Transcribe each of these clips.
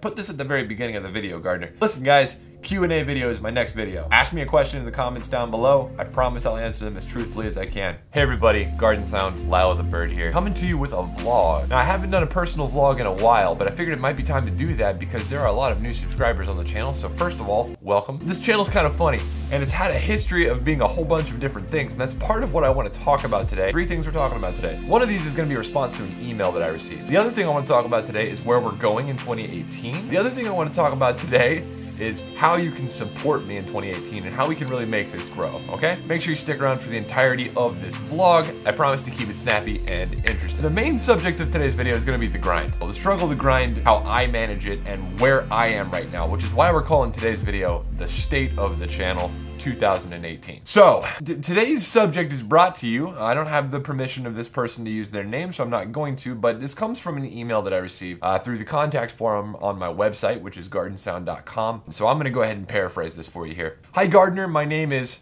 put this at the very beginning of the video, Gardner. Listen, guys, Q&A video is my next video. Ask me a question in the comments down below. I promise I'll answer them as truthfully as I can. Hey everybody, Garden Sound, Lyle the Bird here, coming to you with a vlog. Now, I haven't done a personal vlog in a while, but I figured it might be time to do that because there are a lot of new subscribers on the channel. So first of all, welcome. This channel's kind of funny, and it's had a history of being a whole bunch of different things, and that's part of what I want to talk about today. 3 things we're talking about today. One of these is going to be a response to an email that I received. The other thing I want to talk about today is where we're going in 2018. The other thing I want to talk about today is how you can support me in 2018 and how we can really make this grow, okay? Make sure you stick around for the entirety of this vlog. I promise to keep it snappy and interesting. The main subject of today's video is gonna be the grind. Well, the struggle, the grind, how I manage it, and where I am right now, which is why we're calling today's video The State of the Channel 2018. So, today's subject is brought to you. I don't have the permission of this person to use their name, so I'm not going to, but this comes from an email that I received through the contact form on my website, which is GARDNSOUND.com. So I'm gonna go ahead and paraphrase this for you here. Hi Gardner, my name is...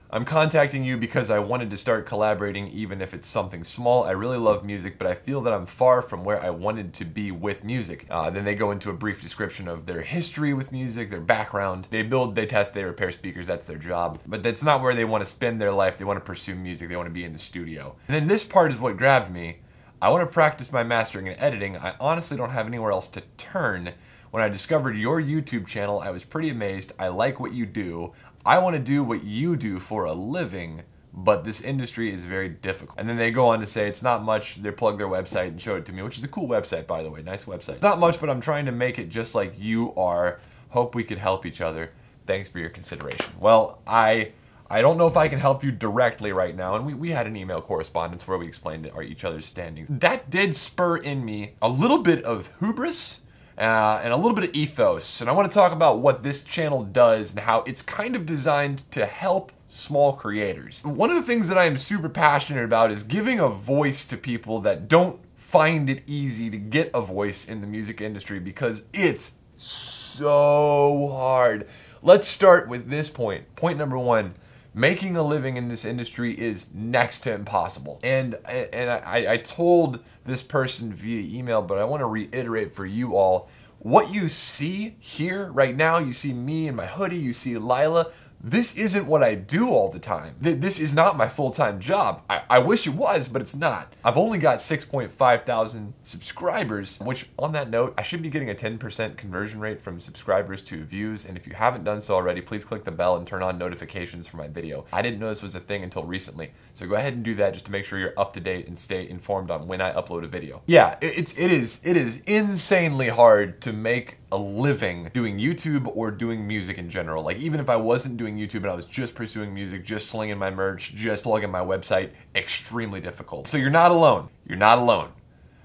I'm contacting you because I wanted to start collaborating even if it's something small. I really love music, but I feel that I'm far from where I wanted to be with music. Then they go into a brief description of their history with music, their background. They build, they test, they repair speakers, that's their job. But that's not where they want to spend their life. They want to pursue music, they want to be in the studio. And then this part is what grabbed me. I want to practice my mastering and editing. I honestly don't have anywhere else to turn. When I discovered your YouTube channel, I was pretty amazed. I like what you do. I want to do what you do for a living, but this industry is very difficult. And then they go on to say it's not much. They plug their website and show it to me, which is a cool website, by the way. Nice website. It's not much, but I'm trying to make it just like you are. Hope we could help each other. Thanks for your consideration. Well, I don't know if I can help you directly right now, and we had an email correspondence where we explained each other's standings. That did spur in me a little bit of hubris, and a little bit of ethos, and I want to talk about what this channel does and how it's kind of designed to help small creators. One of the things that I am super passionate about is giving a voice to people that don't find it easy to get a voice in the music industry because it's so hard. Let's start with this point. Point number 1. Making a living in this industry is next to impossible. And I told this person via email, but I want to reiterate for you all, what you see here right now, you see me in my hoodie, you see Lila, this isn't what I do all the time. This is not my full-time job. I wish it was, but it's not. I've only got 6.5 thousand subscribers, which on that note, I should be getting a 10% conversion rate from subscribers to views. And if you haven't done so already, please click the bell and turn on notifications for my video. I didn't know this was a thing until recently. So go ahead and do that just to make sure you're up to date and stay informed on when I upload a video. Yeah, it is insanely hard to make a living doing YouTube or doing music in general. Like, even if I wasn't doing YouTube and I was just pursuing music, just slinging my merch, just plugging my website, extremely difficult. So you're not alone. You're not alone.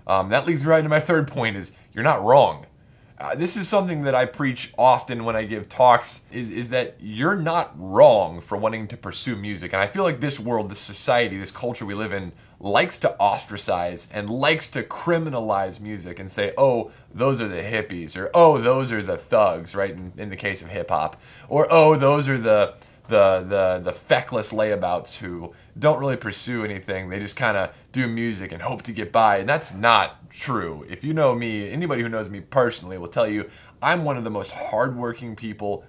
That leads me right into my third point is you're not wrong. This is something that I preach often when I give talks, is that you're not wrong for wanting to pursue music. And I feel like this world, this society, this culture we live in likes to ostracize and likes to criminalize music and say, oh, those are the hippies, or oh, those are the thugs, right, in the case of hip-hop, or oh, those are the feckless layabouts who don't really pursue anything. They just kind of do music and hope to get by. And that's not true. If you know me, anybody who knows me personally will tell you I'm one of the most hardworking people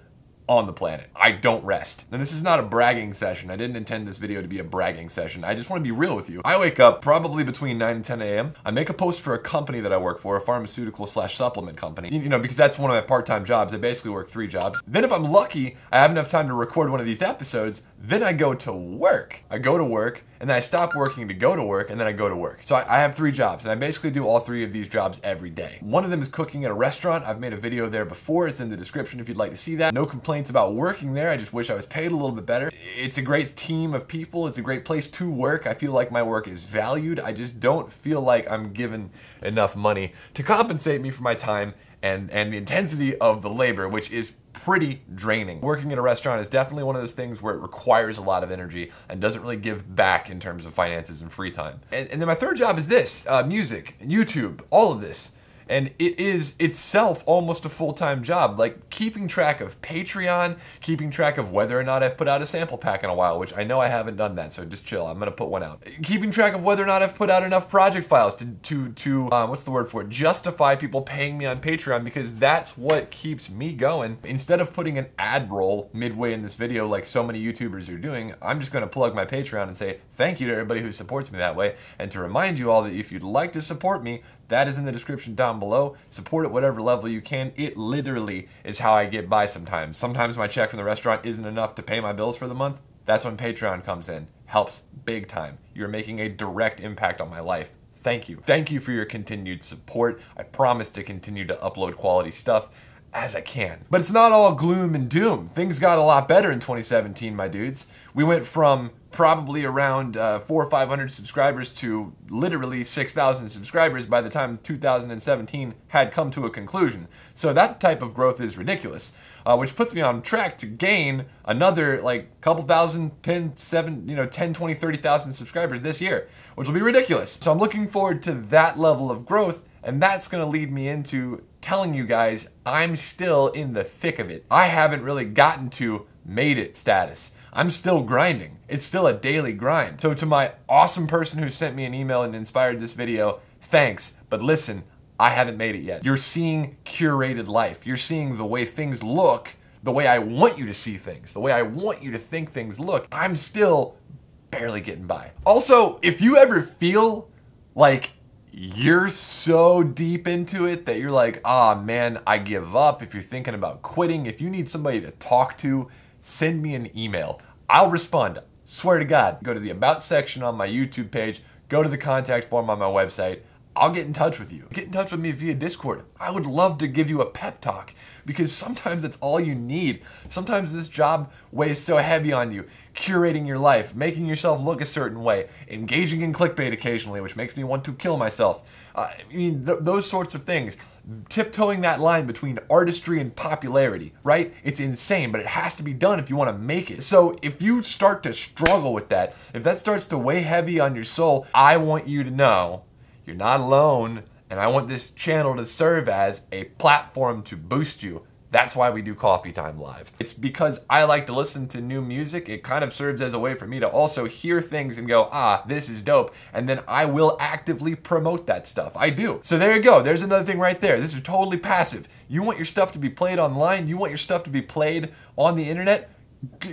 on the planet. I don't rest. And this is not a bragging session. I didn't intend this video to be a bragging session. I just want to be real with you. I wake up probably between 9 and 10 a.m. I make a post for a company that I work for, a pharmaceutical/supplement company. You know, because that's one of my part-time jobs. I basically work 3 jobs. Then if I'm lucky, I have enough time to record one of these episodes, then I go to work. I go to work, and then I stop working to go to work, and then I go to work. So I have 3 jobs, and I basically do all 3 of these jobs every day. One of them is cooking at a restaurant. I've made a video there before. It's in the description if you'd like to see that. No complaints about working there. I just wish I was paid a little bit better. It's a great team of people. It's a great place to work. I feel like my work is valued. I just don't feel like I'm given enough money to compensate me for my time and the intensity of the labor, which is pretty draining. Working in a restaurant is definitely one of those things where it requires a lot of energy and doesn't really give back in terms of finances and free time. And then my third job is this, music, YouTube, all of this. And it is itself almost a full-time job. Like, keeping track of Patreon, keeping track of whether or not I've put out a sample pack in a while, which I know I haven't done that, so just chill. I'm gonna put one out. Keeping track of whether or not I've put out enough project files to what's the word for it? Justify people paying me on Patreon, because that's what keeps me going. Instead of putting an ad roll midway in this video like so many YouTubers are doing, I'm just gonna plug my Patreon and say thank you to everybody who supports me that way, and to remind you all that if you'd like to support me, that is in the description down below. Support at whatever level you can. It literally is how I get by sometimes. Sometimes my check from the restaurant isn't enough to pay my bills for the month. That's when Patreon comes in. Helps big time. You're making a direct impact on my life. Thank you. Thank you for your continued support. I promise to continue to upload quality stuff as I can. But it's not all gloom and doom. Things got a lot better in 2017, my dudes. We went from probably around 400 or 500 subscribers to literally 6,000 subscribers by the time 2017 had come to a conclusion. So that type of growth is ridiculous, which puts me on track to gain another like couple thousand, 10, 20, 30,000 subscribers this year, which will be ridiculous. So I'm looking forward to that level of growth, and that's gonna lead me into telling you guys I'm still in the thick of it. I haven't really gotten to made it status. I'm still grinding. It's still a daily grind. So to my awesome person who sent me an email and inspired this video, thanks. But listen, I haven't made it yet. You're seeing curated life. You're seeing the way things look, the way I want you to see things, the way I want you to think things look. I'm still barely getting by. Also, if you ever feel like you're so deep into it that you're like, ah, man, I give up. If you're thinking about quitting, if you need somebody to talk to, send me an email. I'll respond. Swear to God. Go to the About section on my YouTube page. Go to the contact form on my website. I'll get in touch with you. Get in touch with me via Discord. I would love to give you a pep talk, because sometimes that's all you need. Sometimes this job weighs so heavy on you. Curating your life, making yourself look a certain way, engaging in clickbait occasionally, which makes me want to kill myself. Those sorts of things. Tiptoeing that line between artistry and popularity, right? It's insane, but it has to be done if you want to make it. So if you start to struggle with that, if that starts to weigh heavy on your soul, I want you to know you're not alone, and I want this channel to serve as a platform to boost you. That's why we do Coffee Time Live. It's because I like to listen to new music. It kind of serves as a way for me to also hear things and go, ah, this is dope. And then I will actively promote that stuff. I do. So there you go. There's another thing right there. This is totally passive. You want your stuff to be played online? You want your stuff to be played on the internet?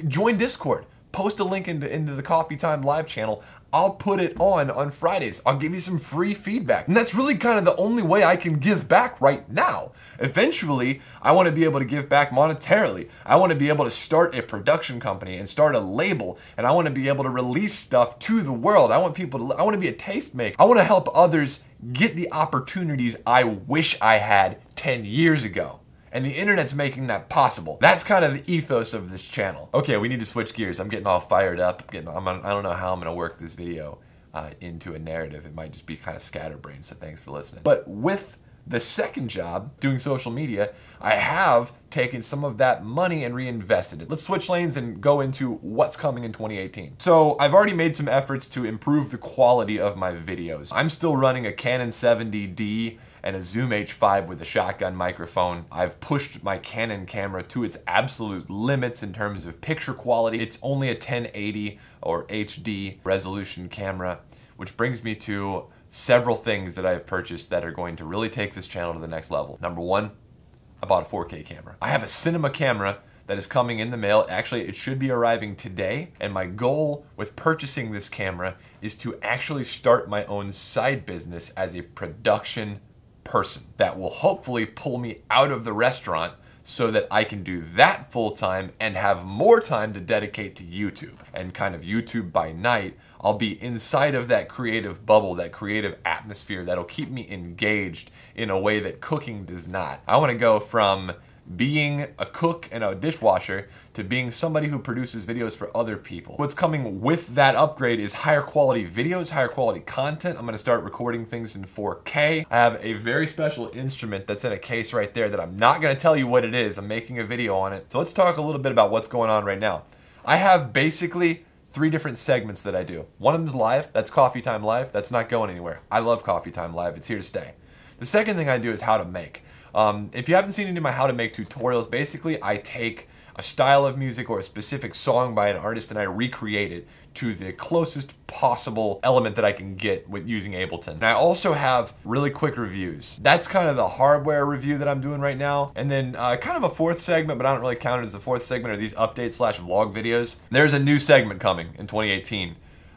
Join Discord. Post a link into the Coffee Time Live channel. I'll put it on Fridays. I'll give you some free feedback. And that's really kind of the only way I can give back right now. Eventually, I want to be able to give back monetarily. I want to be able to start a production company and start a label. And I want to be able to release stuff to the world. I want to be a tastemaker. I want to help others get the opportunities I wish I had 10 years ago. And the internet's making that possible. That's kind of the ethos of this channel. Okay, we need to switch gears. I'm getting all fired up. I don't know how I'm gonna work this video into a narrative. It might just be kind of scatterbrained, so thanks for listening. But with the second job, doing social media, I have taken some of that money and reinvested it. Let's switch lanes and go into what's coming in 2018. So I've already made some efforts to improve the quality of my videos. I'm still running a Canon 70D and a Zoom H5 with a shotgun microphone. I've pushed my Canon camera to its absolute limits in terms of picture quality. It's only a 1080 or HD resolution camera, which brings me to several things that I've purchased that are going to really take this channel to the next level. Number one, I bought a 4K camera. I have a cinema camera that is coming in the mail. Actually, it should be arriving today. And my goal with purchasing this camera is to actually start my own side business as a production person that will hopefully pull me out of the restaurant so that I can do that full time and have more time to dedicate to YouTube. And kind of YouTube by night, I'll be inside of that creative bubble, that creative atmosphere that'll keep me engaged in a way that cooking does not. I want to go from being a cook and a dishwasher to being somebody who produces videos for other people. What's coming with that upgrade is higher quality videos, higher quality content. I'm gonna start recording things in 4K. I have a very special instrument that's in a case right there that I'm not gonna tell you what it is. I'm making a video on it. So let's talk a little bit about what's going on right now. I have basically 3 different segments that I do. One of them is live, that's Coffee Time Live. That's not going anywhere. I love Coffee Time Live, it's here to stay. The second thing I do is how to make. If you haven't seen any of my how to make tutorials, basically I take a style of music or a specific song by an artist and I recreate it to the closest possible element that I can get with using Ableton. And I also have really quick reviews. That's kind of the hardware review that I'm doing right now. And then kind of a fourth segment, but I don't really count it as a fourth segment, are these update/vlog videos. There's a new segment coming in 2018.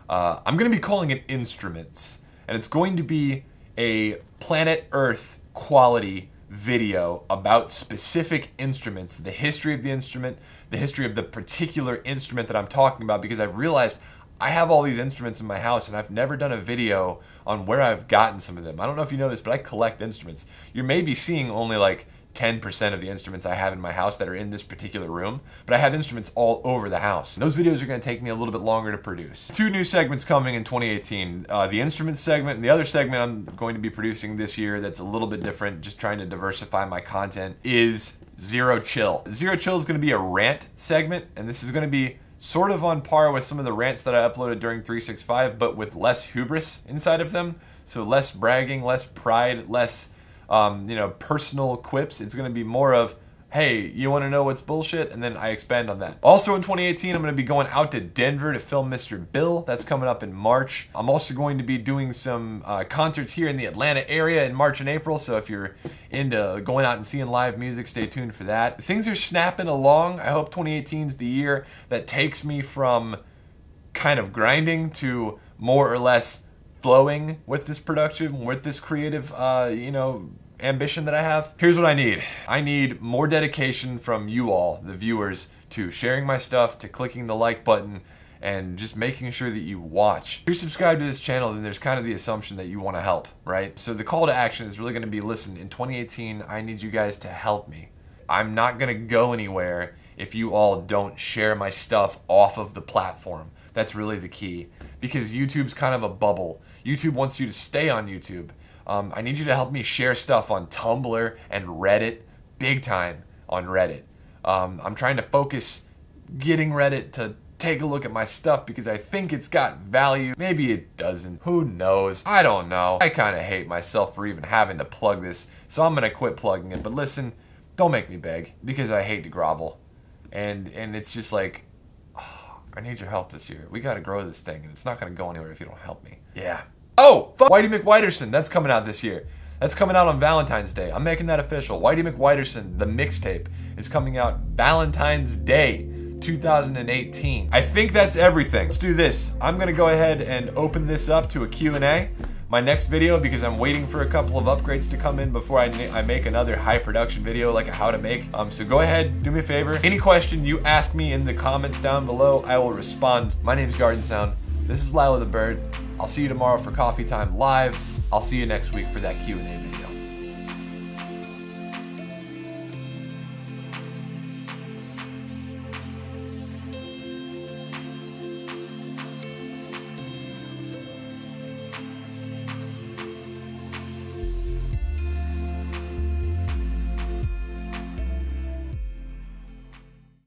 I'm gonna be calling it Instruments. And it's going to be a Planet Earth quality video about specific instruments, the history of the instrument, the history of the particular instrument that I'm talking about, because I've realized I have all these instruments in my house and I've never done a video on where I've gotten some of them. I don't know if you know this, but I collect instruments. You're maybe seeing only like 10% of the instruments I have in my house that are in this particular room, but I have instruments all over the house. And those videos are gonna take me a little bit longer to produce. 2 new segments coming in 2018. The instruments segment and the other segment I'm going to be producing this year that's a little bit different, just trying to diversify my content, is Zero Chill. Zero Chill is gonna be a rant segment, and this is gonna be sort of on par with some of the rants that I uploaded during 365, but with less hubris inside of them. So less bragging, less pride, less personal quips. It's going to be more of, hey, you want to know what's bullshit? And then I expand on that. Also in 2018, I'm going to be going out to Denver to film Mr. Bill. That's coming up in March. I'm also going to be doing some concerts here in the Atlanta area in March and April. So if you're into going out and seeing live music, stay tuned for that. Things are snapping along. I hope 2018 is the year that takes me from kind of grinding to more or less flowing with this production, with this creative, ambition that I have. Here's what I need. I need more dedication from you all, the viewers, to sharing my stuff, to clicking the like button, and just making sure that you watch. If you're subscribed to this channel, then there's kind of the assumption that you want to help, right? So the call to action is really going to be, listen, in 2018, I need you guys to help me. I'm not going to go anywhere if you all don't share my stuff off of the platform. That's really the key, because YouTube's kind of a bubble. YouTube wants you to stay on YouTube. I need you to help me share stuff on Tumblr and Reddit, big time on Reddit. I'm trying to focus getting Reddit to take a look at my stuff because I think it's got value. Maybe it doesn't. Who knows? I don't know. I kind of hate myself for even having to plug this, so I'm gonna quit plugging it. But listen, don't make me beg, because I hate to grovel. And it's just like, oh, I need your help this year. We gotta grow this thing, and it's not gonna go anywhere if you don't help me. Yeah. Oh, Whitey McWhiterson, that's coming out this year. That's coming out on Valentine's Day. I'm making that official. Whitey McWhiterson, the mixtape, is coming out Valentine's Day 2018. I think that's everything. Let's do this. I'm gonna go ahead and open this up to a Q&A. My next video, because I'm waiting for a couple of upgrades to come in before I make another high production video like a how to make. So go ahead, do me a favor. Any question you ask me in the comments down below, I will respond. My name is GARDNSOUND. This is Lyle the Bird. I'll see you tomorrow for Coffee Time Live. I'll see you next week for that Q&A video.